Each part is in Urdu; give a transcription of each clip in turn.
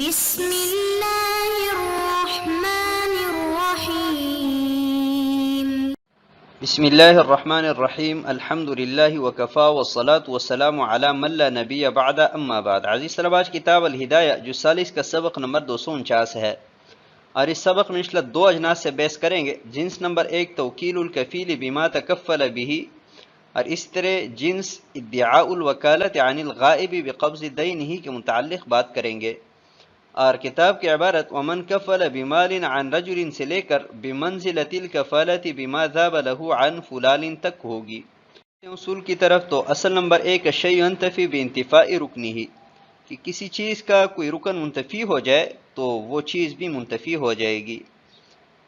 بسم الله الرحمن الرحيم. بسم الله الرحمن الرحیم الحمد للہ وکفا والصلاة والسلام علی من لا نبی بعد اما بعد. عزیز طلبہ، آج کتاب الہدایہ جو سالس کا سبق نمبر 249 ہے، اور اس سبق میں انشاءاللہ دو اجناس سے بحث کریں گے. جنس نمبر 1 توکیل الکفیل بما تکفل به، اور اس طرح جنس ادعاء الوکالت عن الغائب بقبض دینہ کے متعلق بات کریں گے. اور کتاب کی عبارت ومن کفل بمال عن رجل سے لے کر بمنزلۃ الکفالۃ بما ذاب له عن فلان تک ہوگی. اصول کی طرف تو اصل نمبر 1 الشیء ينتفی بانتفاء رکنہ، کہ کسی چیز کا کوئی رکن منتفی ہو جائے تو وہ چیز بھی منتفی ہو جائے گی.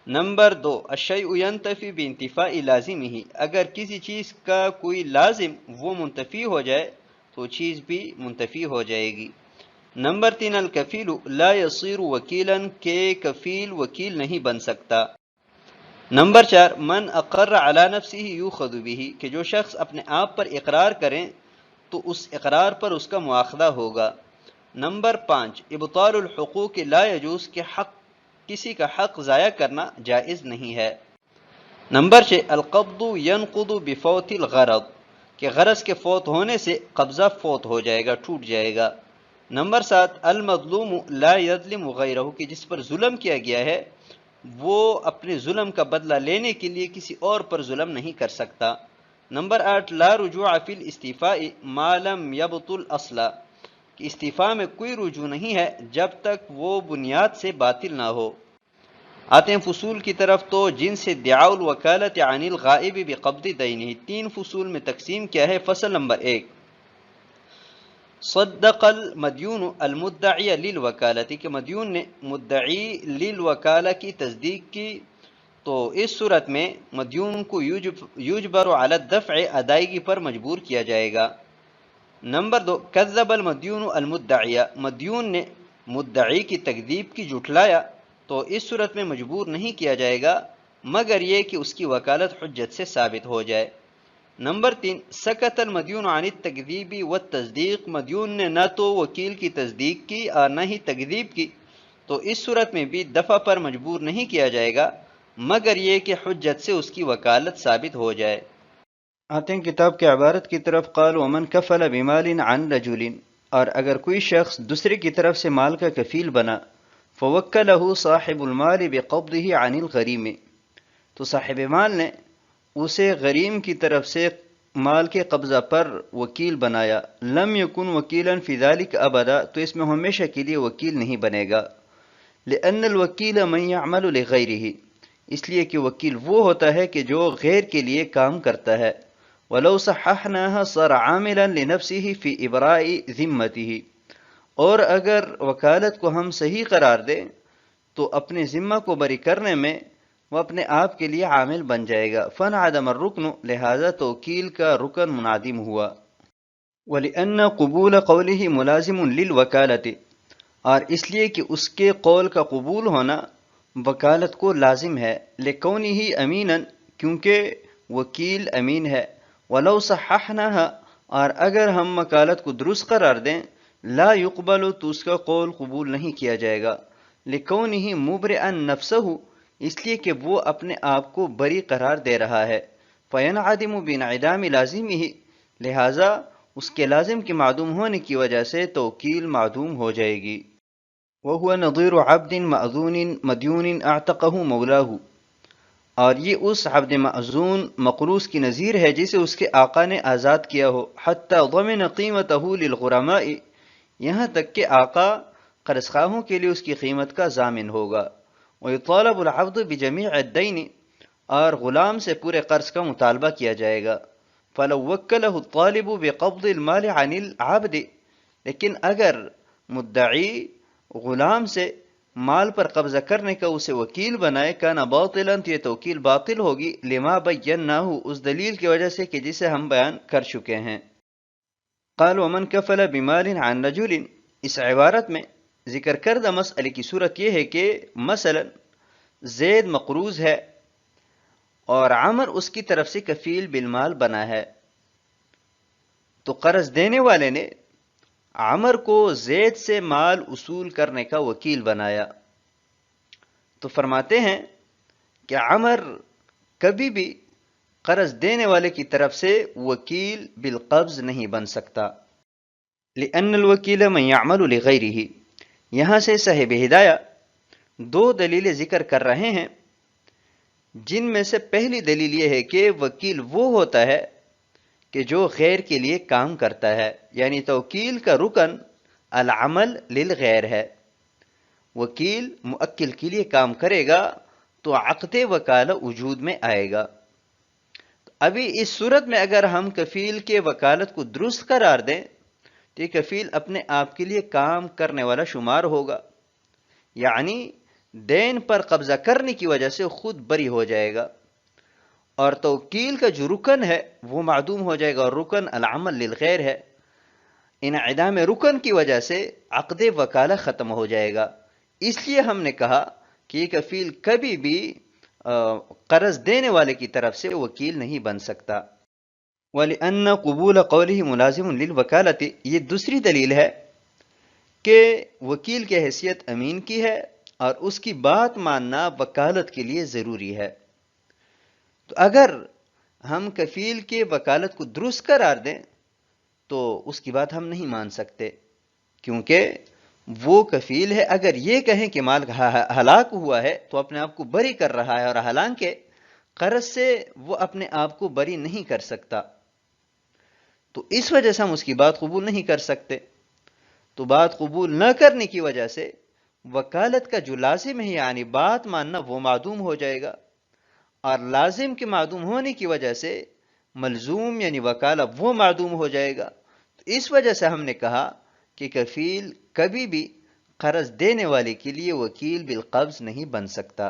نمبر 2 الشیء ينتفی بانتفاء لازمہ، اگر کسی چیز کا کوئی لازم وہ منتفی ہو جائے تو چیز بھی منتفی ہو جائے گی. نمبر 3 الکفیل لا یصیر وکیلا، کہ کفیل وکیل نہیں بن سکتا. نمبر 4 من اقر علی نفسہ یؤخذ بہ، کہ جو شخص اپنے آپ پر اقرار کریں تو اس اقرار پر اس کا مواخذہ ہوگا. نمبر 5 ابطال الحقوق لا یجوز، کہ کسی کا حق ضائع کرنا جائز نہیں ہے. نمبر 6 القبض ینقض بفوت الغرض، کہ غرض کے فوت ہونے سے قبضہ فوت ہو جائے گا، ٹوٹ جائے گا. نمبر 7 المظلوم لا یظلم غیرہ، کہ جس پر ظلم کیا گیا ہے وہ اپنے ظلم کا بدلہ لینے کے لیے کسی اور پر ظلم نہیں کر سکتا. نمبر 8 لا رجوع فی الاستیفاء ما لم یبطل اصلا، کہ استعفاء میں کوئی رجوع نہیں ہے جب تک وہ بنیاد سے باطل نہ ہو. آتے ہیں فصول کی طرف. تو جن سے ادعاء الوکالت عن الغائب بقبض دینہ، 3 فصول میں تقسیم کیا ہے. فصل نمبر 1 صدق المدیون المدعی للوکالت، کہ مدیون نے مدعی للوکالہ کی تصدیق کی تو اس صورت میں مدیون کو یجبر علی الدفع، ادائیگی پر مجبور کیا جائے گا. نمبر 2 کذب المدیون المدعی، مدیون نے مدعی کی تکذیب کی، جھٹلایا تو اس صورت میں مجبور نہیں کیا جائے گا مگر یہ کہ اس کی وکالت حجت سے ثابت ہو جائے. نمبر 3 سکت المدیون عن التکذیب والتصدیق، مدیون نے نہ تو وکیل کی تصدیق کی اور نہ ہی تکذیب کی تو اس صورت میں بھی دفع پر مجبور نہیں کیا جائے گا مگر یہ کہ حجت سے اس کی وکالت ثابت ہو جائے. آتے ہیں کتاب کی عبارت کی طرف. قال ومن کفل بمال عن رجل، اور اگر کوئی شخص دوسرے کی طرف سے مال کا کفیل بنا فوکلہ صاحب المال بقبضہ عن الغریم، تو صاحب مال نے اسے غریم کی طرف سے مال کے قبضہ پر وکیل بنایا. لم یکن وکیلا فی ذلک ابدا، تو اس میں ہمیشہ کے لیے وکیل نہیں بنے گا. لأن الوکیل من یعمل لغیرہ، اس لیے کہ وکیل وہ ہوتا ہے کہ جو غیر کے لیے کام کرتا ہے. ولو صححناها صار عاملا لنفسه فی ابراء ذمته، اور اگر وکالت کو ہم صحیح قرار دیں تو اپنے ذمہ کو بری کرنے میں وہ اپنے آپ کے لیے عامل بن جائے گا. فانعدم الرکن، لہذا توکیل کا رکن منعدم ہوا. وَلِأَنَّ قبول قوله ملازم للوکالت، اور اس لیے کہ اس کے قول کا قبول ہونا وکالت کو لازم ہے. لِكَوْنِهِ أَمِينًا، کیونکہ وکیل امین ہے. وَلَوْ صَحَّحْنَاهَا، اور اگر ہم وکالت کو درست قرار دیں لا يقبل، تو اس کا قول قبول نہیں کیا جائے گا. لِكَوْنِهِ مُبْرِئًا نَفْسَهُ، اس لیے کہ وہ اپنے آپ کو بری قرار دے رہا ہے. فَيَنْعَدِمُ بِانْعِدَامِ لَازِمِهِ، لہذا اس کے لازم کے معدوم ہونے کی وجہ سے توکیل معدوم ہو جائے گی. وَهُوَ نَظِيرُ عَبْدٍ مَأْذُونٍ مَدْيُونٍ أَعْتَقَهُ مَوْلَاهُ، اور یہ اس عبد معزون مقروض کی نظیر ہے جسے اس کے آقا نے آزاد کیا ہو. حتی ضمن قیمتہ للغرماء، یہاں تک کہ آقا قرض خواہوں کے لیے اس کی قیمت کا ضامن ہوگا. ویطالب العبد بجمیع الدین، اور غلام سے پورے قرض کا مطالبہ کیا جائے گا. فلو وکلہ الطالب بقبض المال عن العبد، لیکن اگر مدعی غلام سے مال پر قبضہ کرنے کا اسے وکیل بنائے کانا باطلا، تو یہ توکیل باطل ہوگی. لما بیناہ، اس دلیل کی وجہ سے کہ جسے ہم بیان کر چکے ہیں. قال ومن کفل بمال عن رجل، اس عبارت میں ذکر کردہ مسئلے کی صورت یہ ہے کہ مثلا زید مقروض ہے اور عمر اس کی طرف سے کفیل بالمال بنا ہے، تو قرض دینے والے نے عمر کو زید سے مال وصول کرنے کا وکیل بنایا، تو فرماتے ہیں کہ عمر کبھی بھی قرض دینے والے کی طرف سے وکیل بالقبض نہیں بن سکتا، لأن الوکیل من يعمل لغیرہ۔ یہاں سے صاحب ہدایہ دو دلیلیں ذکر کر رہے ہیں، جن میں سے پہلی دلیل یہ ہے کہ وکیل وہ ہوتا ہے کہ جو غیر کے لیے کام کرتا ہے، یعنی توکیل کا رکن العمل للغیر ہے۔ وکیل موکل کے لیے کام کرے گا تو عقد وکالہ وجود میں آئے گا۔ ابھی اس صورت میں اگر ہم کفیل کے وکالت کو درست قرار دیں تو یہ کفیل اپنے آپ کے لیے کام کرنے والا شمار ہوگا، یعنی دین پر قبضہ کرنے کی وجہ سے خود بری ہو جائے گا، اور توکیل کا جو رکن ہے وہ معدوم ہو جائے گا، اور رکن العمل للغیر ہے۔ انعدام رکن کی وجہ سے عقد وکالہ ختم ہو جائے گا۔ اس لیے ہم نے کہا کہ یہ کفیل کبھی بھی قرض دینے والے کی طرف سے وکیل نہیں بن سکتا۔ وَلِأَنَّ قبول قوله ملازم للوکالۃ، یہ دوسری دلیل ہے کہ وکیل کی حیثیت امین کی ہے اور اس کی بات ماننا وکالت کے لیے ضروری ہے۔ تو اگر ہم کفیل کے وکالت کو درست قرار دیں تو اس کی بات ہم نہیں مان سکتے، کیونکہ وہ کفیل ہے اگر یہ کہیں کہ مال ہلاک ہوا ہے تو اپنے آپ کو بری کر رہا ہے، اور حالانکہ قرض سے وہ اپنے آپ کو بری نہیں کر سکتا، تو اس وجہ سے ہم اس کی بات قبول نہیں کر سکتے۔ تو بات قبول نہ کرنے کی وجہ سے وکالت کا جو لازم ہے یعنی بات ماننا وہ معدوم ہو جائے گا، اور لازم کے معدوم ہونے کی وجہ سے ملزوم یعنی وکالہ وہ معدوم ہو جائے گا۔ تو اس وجہ سے ہم نے کہا کہ کفیل کبھی بھی قرض دینے والے کے لیے وکیل بالقبض نہیں بن سکتا۔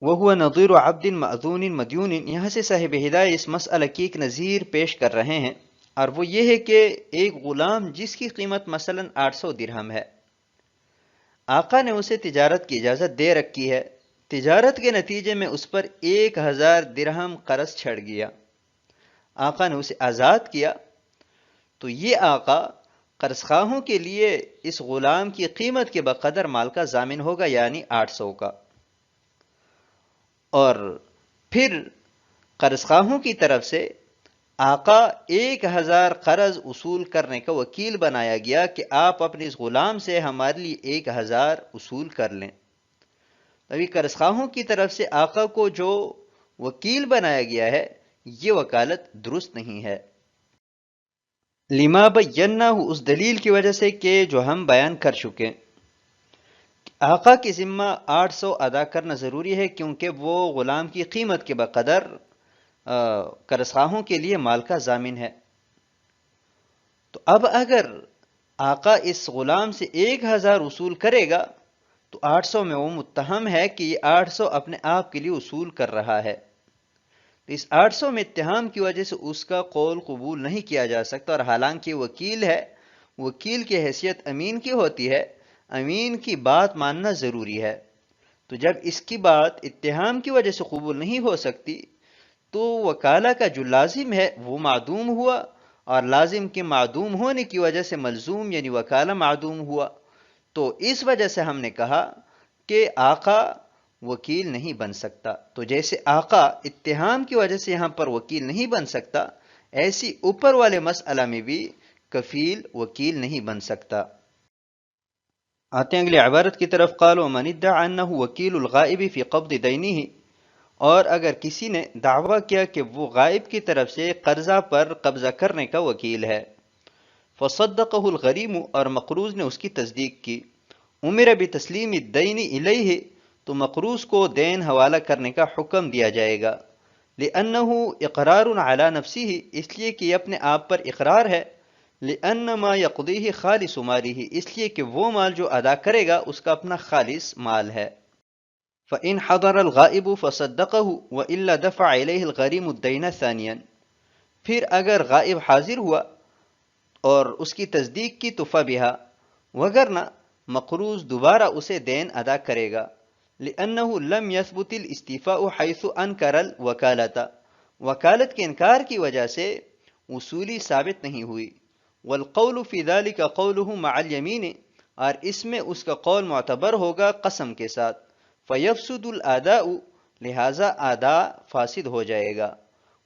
وَهُوَ نَظِيرُ عَبْدٍ مَأْذُونٍ مَدْيُونٍ، یہاں سے صاحب ہدایہ اس مسئلہ کی ایک نظیر پیش کر رہے ہیں، اور وہ یہ ہے کہ ایک غلام جس کی قیمت مثلا 800 درہم ہے، آقا نے اسے تجارت کی اجازت دے رکھی ہے، تجارت کے نتیجے میں اس پر 1000 درہم قرض چھڑ گیا، آقا نے اسے آزاد کیا، تو یہ آقا قرض خواہوں کے لیے اس غلام کی قیمت کے بقدر مال کا ضامن ہوگا، یعنی 800 کا، اور پھر قرض خواہوں کی طرف سے آقا 1000 قرض وصول کرنے کا وکیل بنایا گیا کہ آپ اپنے اس غلام سے ہمارے لیے 1000 وصول کر لیں۔ ابھی قرض خواہوں کی طرف سے آقا کو جو وکیل بنایا گیا ہے یہ وکالت درست نہیں ہے، لما بینہ، اس دلیل کی وجہ سے کہ جو ہم بیان کر چکے، آقا کی ذمہ 800 ادا کرنا ضروری ہے کیونکہ وہ غلام کی قیمت کے بقدر قرض خواہوں کے لیے مال کا ضامن ہے۔ تو اب اگر آقا اس غلام سے 1000 وصول کرے گا تو 800 میں وہ متہم ہے کہ یہ 800 اپنے آپ کے لیے وصول کر رہا ہے، تو اس 800 میں اتہام کی وجہ سے اس کا قول قبول نہیں کیا جا سکتا، اور حالانکہ وکیل ہے، وکیل کی حیثیت امین کی ہوتی ہے، امین کی بات ماننا ضروری ہے، تو جب اس کی بات اتہام کی وجہ سے قبول نہیں ہو سکتی تو وکالہ کا جو لازم ہے وہ معدوم ہوا، اور لازم کے معدوم ہونے کی وجہ سے ملزوم یعنی وکالہ معدوم ہوا، تو اس وجہ سے ہم نے کہا کہ آقا وکیل نہیں بن سکتا۔ تو جیسے آقا اتہام کی وجہ سے یہاں پر وکیل نہیں بن سکتا، ایسی اوپر والے مسئلہ میں بھی کفیل وکیل نہیں بن سکتا۔ آتے ہیں اگلی عبارت کی طرف، قال ومن ادعى انه وکیل الغائب فی قبض دینہ، اور اگر کسی نے دعویٰ کیا کہ وہ غائب کی طرف سے قرضہ پر قبضہ کرنے کا وکیل ہے، فصدقہ الغریم، اور مقروض نے اس کی تصدیق کی، امر بتسلیم الدین الیہ، تو مقروض کو دین حوالہ کرنے کا حکم دیا جائے گا، لأنہ اقرار علی نفسہ، اس لیے کہ یہ اپنے آپ پر اقرار ہے، لأن ما یقضیہ خالص مالہ، اس لیے کہ وہ مال جو ادا کرے گا اس کا اپنا خالص مال ہے۔ فإن حضر الغائب فصدقہ وإلا دفع الیہ الغریم الدین ثانیا، پھر اگر غائب حاضر ہوا اور اس کی تصدیق کی تو فبہا، وگرنہ مقروض دوبارہ اسے دین ادا کرے گا، لأنہ لم یثبت الاستیفاء حیث انکر الوکالۃ، وکالت کے انکار کی وجہ سے وصولی ثابت نہیں ہوئی، والقول فی ذلک قولہ مع الیمین، اور اس میں اس کا قول معتبر ہوگا قسم کے ساتھ. فیفسد الاداء، لہذا ادا فاسد ہو جائے گا.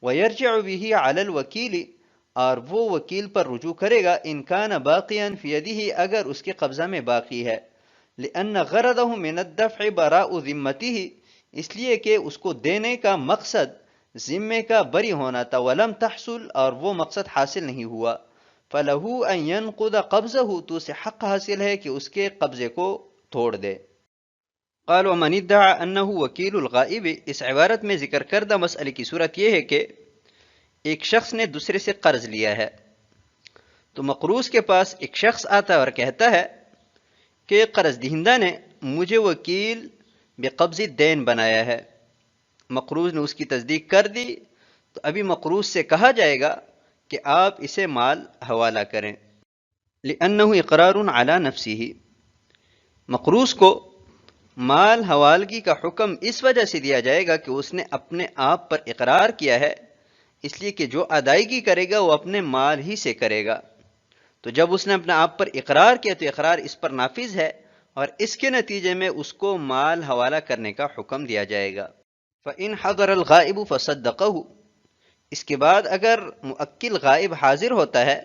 ویرجع به علی الوکیل، اور وہ وکیل پر رجوع کرے گا ان کان باقیا فی یدہ، اگر اس کے قبضہ میں باقی ہے. لأن غرضہ من الدفع براء ذمته، اس لیے کہ اس کو دینے کا مقصد ذمے کا بری ہونا تھا. ولم تحصل، اور وہ مقصد حاصل نہیں ہوا. فلہ ان ینقض قبضہ، تو اسے حق حاصل ہے کہ اس کے قبضے کو توڑ دے. قال ومن ادعى انہ وکیل الغائب، اس عبارت میں ذکر کردہ مسئلے کی صورت یہ ہے کہ ایک شخص نے دوسرے سے قرض لیا ہے، تو مقروض کے پاس ایک شخص آتا ہے اور کہتا ہے کہ قرض دہندہ نے مجھے وکیل بقبض الدین بنایا ہے. مقروض نے اس کی تصدیق کر دی، تو ابھی مقروض سے کہا جائے گا کہ آپ اسے مال حوالہ کریں. لأنہ اقرار علی نفسہ، مقروض کو مال حوالگی کا حکم اس وجہ سے دیا جائے گا کہ اس نے اپنے آپ پر اقرار کیا ہے، اس لیے کہ جو ادائیگی کرے گا وہ اپنے مال ہی سے کرے گا. تو جب اس نے اپنے آپ پر اقرار کیا تو اقرار اس پر نافذ ہے، اور اس کے نتیجے میں اس کو مال حوالہ کرنے کا حکم دیا جائے گا. فَإِنْ حَضَرَ الْغَائِبُ فَصَدَّقَهُ، اس کے بعد اگر مؤکل غائب حاضر ہوتا ہے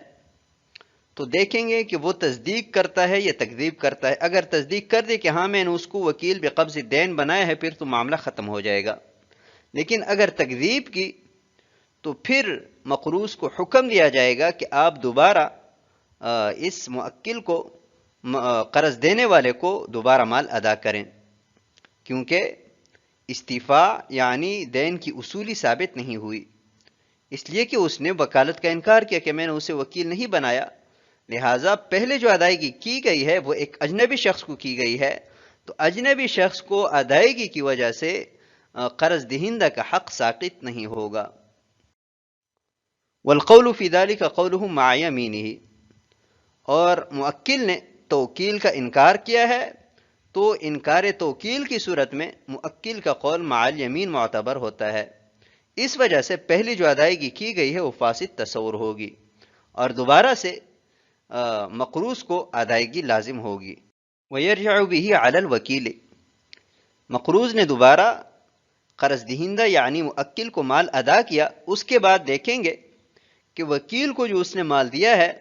تو دیکھیں گے کہ وہ تصدیق کرتا ہے یا تکذیب کرتا ہے. اگر تصدیق کر دے کہ ہاں میں نے اس کو وکیل بقبض الدین بنایا ہے، پھر تو معاملہ ختم ہو جائے گا. لیکن اگر تکذیب کی تو پھر مقروض کو حکم دیا جائے گا کہ آپ دوبارہ اس مؤکل کو، قرض دینے والے کو دوبارہ مال ادا کریں، کیونکہ استیفاء یعنی دین کی اصولی ثابت نہیں ہوئی، اس لیے کہ اس نے وکالت کا انکار کیا کہ میں نے اسے وکیل نہیں بنایا. لہٰذا پہلے جو ادائیگی کی گئی ہے وہ ایک اجنبی شخص کو کی گئی ہے، تو اجنبی شخص کو ادائیگی کی وجہ سے قرض دہندہ کا حق ساقط نہیں ہوگا. والقول فی ذلک قولہ مع یمینہ، اور مؤکل نے توکیل کا انکار کیا ہے تو انکار توکیل کی صورت میں مؤکل کا قول مع الیمین معتبر ہوتا ہے. اس وجہ سے پہلی جو ادائیگی کی گئی ہے وہ فاسد تصور ہوگی، اور دوبارہ سے مقروض کو ادائیگی لازم ہوگی. ویرجع به علی الوکیل، مقروض نے دوبارہ قرض دہندہ یعنی مؤکل کو مال ادا کیا، اس کے بعد دیکھیں گے کہ وکیل کو جو اس نے مال دیا ہے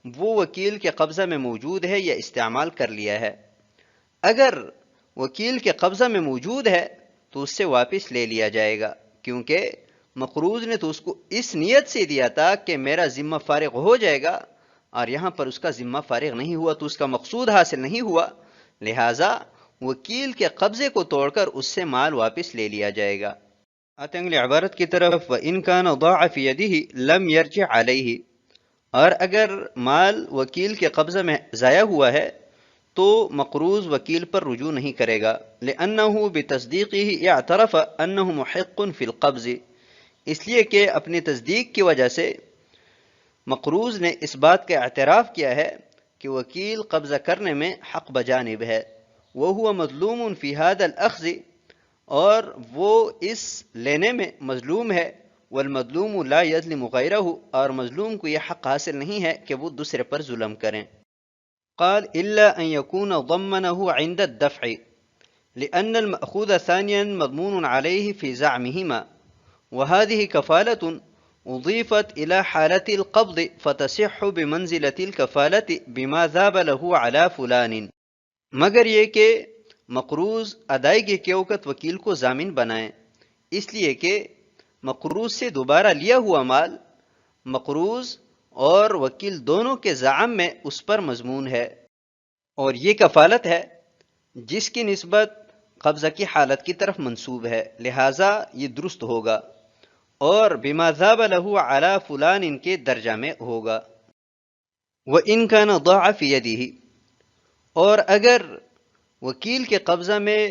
وہ وکیل کے قبضہ میں موجود ہے یا استعمال کر لیا ہے. اگر وکیل کے قبضہ میں موجود ہے تو اس سے واپس لے لیا جائے گا، کیونکہ مقروض نے تو اس کو اس نیت سے دیا تھا کہ میرا ذمہ فارغ ہو جائے گا، اور یہاں پر اس کا ذمہ فارغ نہیں ہوا تو اس کا مقصود حاصل نہیں ہوا. لہٰذا وکیل کے قبضے کو توڑ کر اس سے مال واپس لے لیا جائے گا. آتے ہیں اگلی عبارت کی طرف. وَإِنْ كَانَ ضَاعَ فِي يَدِهِ لَمْ يَرْجِعْ عَلَيْهِ، اور اگر مال وکیل کے قبضہ میں ضائع ہوا ہے تو مقروض وکیل پر رجوع نہیں کرے گا. لأنه بتصدیقه اعترف انه محق فی القبض، اس لیے کہ اپنی تصدیق کی وجہ سے مقروض نے اس بات کا اعتراف کیا ہے کہ وکیل قبضہ کرنے میں حق بجانب ہے. وهو مظلوم فی هذا الاخذ، اور وہ اس لینے میں مظلوم ہے. والمظلوم لا یظلم غیرہ، اور مظلوم کو یہ حق حاصل نہیں ہے کہ وہ دوسرے پر ظلم کریں. قال الا ان يكون ضمنه عند الدفع لان المأخوذ ثانيا مضمون عليه في زعمهما، وهذه كفالة اضيفت الى حالة القبض فتصح بمنزلة الكفالة بما ذاب له على فلان، مگر یہ کہ مقروض ادائیگی کے وقت وکیل کو ضامن بنائیں، اس لیے کہ مقروض سے دوبارہ لیا ہوا مال مقروض اور وکیل دونوں کے زعم میں اس پر مضمون ہے، اور یہ کفالت ہے جس کی نسبت قبضہ کی حالت کی طرف منسوب ہے، لہٰذا یہ درست ہوگا اور بما ذاب له علی فلان ان کے درجہ میں ہوگا. وَإِنْ كَانَ ضَاعَ فِي يَدِهِ، اور اگر وکیل کے قبضہ میں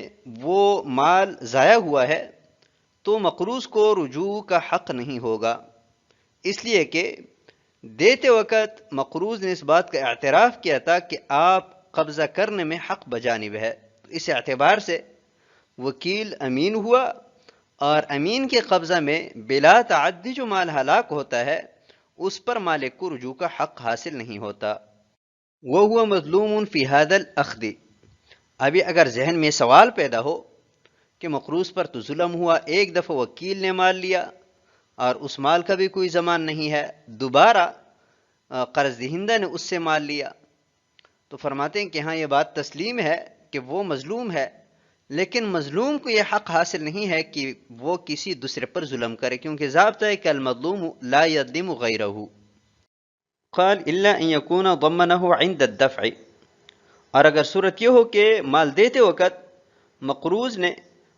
وہ مال ضائع ہوا ہے تو مقروض کو رجوع کا حق نہیں ہوگا، اس لیے کہ دیتے وقت مقروض نے اس بات کا اعتراف کیا تھا کہ آپ قبضہ کرنے میں حق بجانب ہے. اس اعتبار سے وکیل امین ہوا، اور امین کے قبضہ میں بلا تعدی جو مال ہلاک ہوتا ہے اس پر مالک کو رجوع کا حق حاصل نہیں ہوتا۔ وَهُوَ مَظْلُومٌ فِي هَذَا الْأَخْذِ، ابھی اگر ذہن میں سوال پیدا ہو کہ مقروض پر تو ظلم ہوا، ایک دفعہ وکیل نے مال لیا اور اس مال کا بھی کوئی ضمان نہیں ہے، دوبارہ قرض دہندہ نے اس سے مال لیا، تو فرماتے ہیں کہ ہاں یہ بات تسلیم ہے کہ وہ مظلوم ہے، لیکن مظلوم کو یہ حق حاصل نہیں ہے کہ وہ کسی دوسرے پر ظلم کرے، کیونکہ ضابطہ ہے کہ المظلوم لا یظلم غیرہ۔ قال الا ان یکون ضمنہ عند الدفع، اور اگر صورت یہ ہو کہ مال دیتے وقت مقروض نے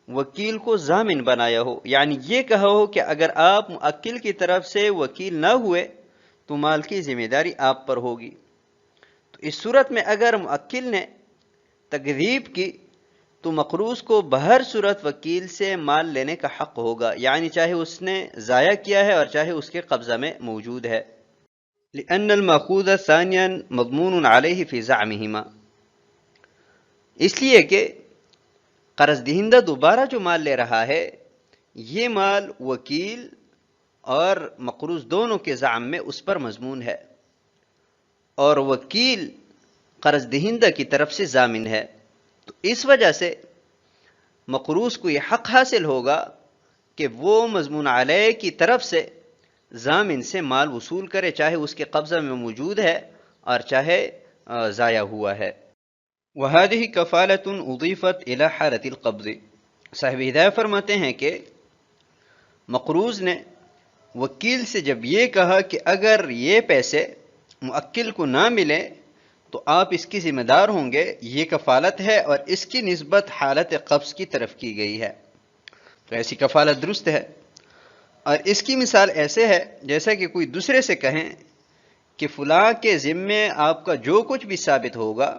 وکیل کو ضامن بنایا ہو، یعنی یہ کہا ہو کہ اگر آپ موکل کی طرف سے وکیل نہ ہوئے تو مال کی ذمہ داری آپ پر ہوگی، تو اس صورت میں اگر موکل نے تکذیب کی تو مقروض کو بہر صورت وکیل سے مال لینے کا حق ہوگا، یعنی چاہے اس نے ضائع کیا ہے اور چاہے اس کے قبضہ میں موجود ہے۔ لأن المأخوذ ثانيا مضمون عليه في زعمهما، اس لیے کہ قرض دہندہ دوبارہ جو مال لے رہا ہے یہ مال وکیل اور مقروض دونوں کے زعم میں اس پر مضمون ہے، اور وکیل قرض دہندہ کی طرف سے ضامن ہے، تو اس وجہ سے مقروض کو یہ حق حاصل ہوگا کہ وہ مضمون علیہ کی طرف سے ضامن سے مال وصول کرے، چاہے اس کے قبضہ میں موجود ہے اور چاہے ضائع ہوا ہے۔ وَهَذِهِ كَفَالَةٌ أُضِيفَتْ إِلَى حَالَةِ الْقَبْضِ، صاحب ہدایہ فرماتے ہیں کہ مقروض نے وکیل سے جب یہ کہا کہ اگر یہ پیسے موکل کو نہ ملے تو آپ اس کی ذمہ دار ہوں گے، یہ کفالت ہے اور اس کی نسبت حالت قبض کی طرف کی گئی ہے، تو ایسی کفالت درست ہے۔ اور اس کی مثال ایسے ہے جیسا کہ کوئی دوسرے سے کہیں کہ فلاں کے ذمے آپ کا جو کچھ بھی ثابت ہوگا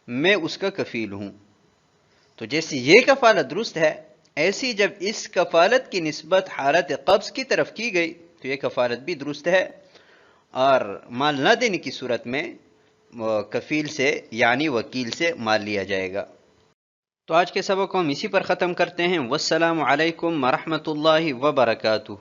میں اس کا کفیل ہوں، تو جیسی یہ کفالت درست ہے، ایسی جب اس کفالت کی نسبت حالت قبض کی طرف کی گئی تو یہ کفالت بھی درست ہے، اور مال نہ دینے کی صورت میں کفیل سے یعنی وکیل سے مال لیا جائے گا۔ تو آج کے سبق کو ہم اسی پر ختم کرتے ہیں۔ والسلام علیکم ورحمۃ اللہ وبرکاتہ۔